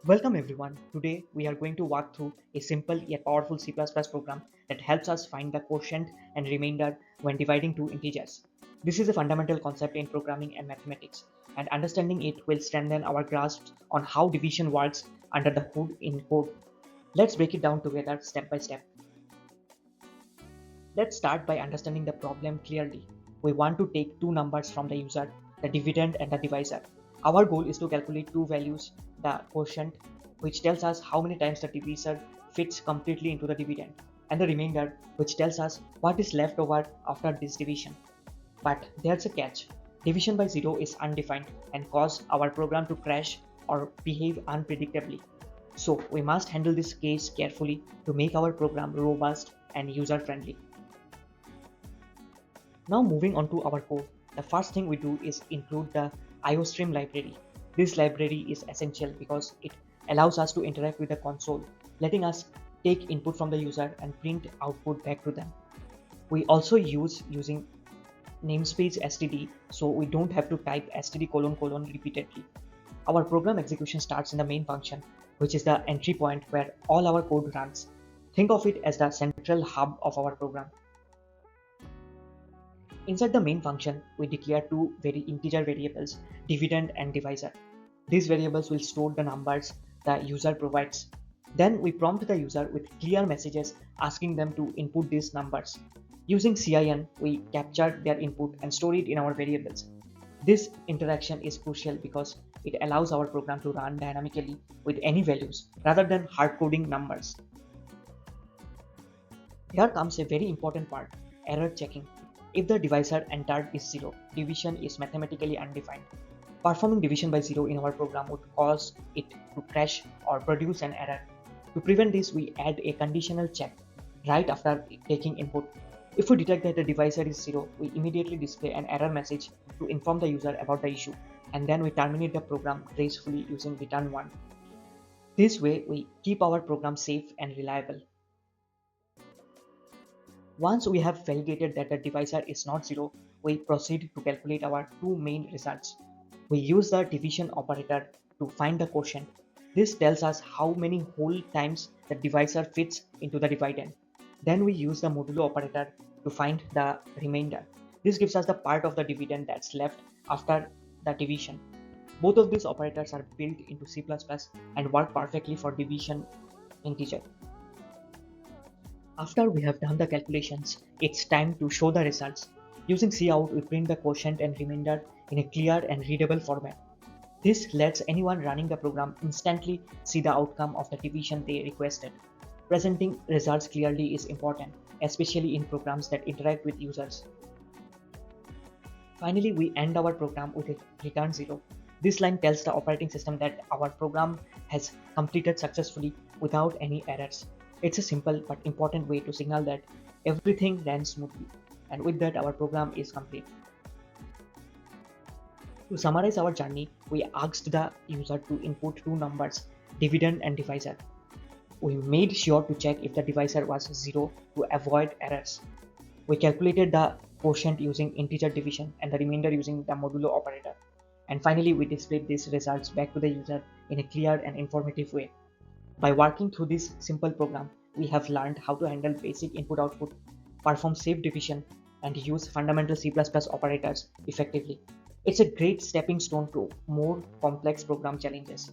Welcome everyone. Today we are going to walk through a simple yet powerful C++ program that helps us find the quotient and remainder when dividing two integers. This is a fundamental concept in programming and mathematics, and understanding it will strengthen our grasp on how division works under the hood in code. Let's break it down together step by step. Let's start by understanding the problem clearly. We want to take two numbers from the user, the dividend and the divisor. Our goal is to calculate two values, the quotient, which tells us how many times the divisor fits completely into the dividend, and the remainder, which tells us what is left over after this division. But there's a catch. Division by zero is undefined and cause our program to crash or behave unpredictably. So we must handle this case carefully to make our program robust and user-friendly. Now moving on to our code, the first thing we do is include the IOStream library. This library is essential because it allows us to interact with the console, letting us take input from the user and print output back to them. We also using namespace std so we don't have to type std colon colon repeatedly. Our program execution starts in the main function, which is the entry point where all our code runs. Think of it as the central hub of our program. Inside the main function, we declare two integer variables, dividend and divisor. These variables will store the numbers the user provides. Then we prompt the user with clear messages asking them to input these numbers. Using CIN, we capture their input and store it in our variables. This interaction is crucial because it allows our program to run dynamically with any values rather than hard coding numbers. Here comes a very important part, error checking. If the divisor entered is 0, division is mathematically undefined. Performing division by 0 in our program would cause it to crash or produce an error. To prevent this, we add a conditional check right after taking input. If we detect that the divisor is 0, we immediately display an error message to inform the user about the issue, and then we terminate the program gracefully using return 1. This way, we keep our program safe and reliable. Once we have validated that the divisor is not 0, we proceed to calculate our two main results. We use the division operator to find the quotient. This tells us how many whole times the divisor fits into the dividend. Then we use the modulo operator to find the remainder. This gives us the part of the dividend that's left after the division. Both of these operators are built into C++ and work perfectly for division integer. After we have done the calculations, it's time to show the results. Using cout, we print the quotient and remainder in a clear and readable format. This lets anyone running the program instantly see the outcome of the division they requested. Presenting results clearly is important, especially in programs that interact with users. Finally, we end our program with a return 0. This line tells the operating system that our program has completed successfully without any errors. It's a simple but important way to signal that everything ran smoothly, and with that our program is complete. To summarize our journey, we asked the user to input two numbers, dividend and divisor. We made sure to check if the divisor was 0 to avoid errors. We calculated the quotient using integer division and the remainder using the modulo operator. And finally, we displayed these results back to the user in a clear and informative way. By working through this simple program, we have learned how to handle basic input-output, perform safe division, and use fundamental C++ operators effectively. It's a great stepping stone to more complex program challenges.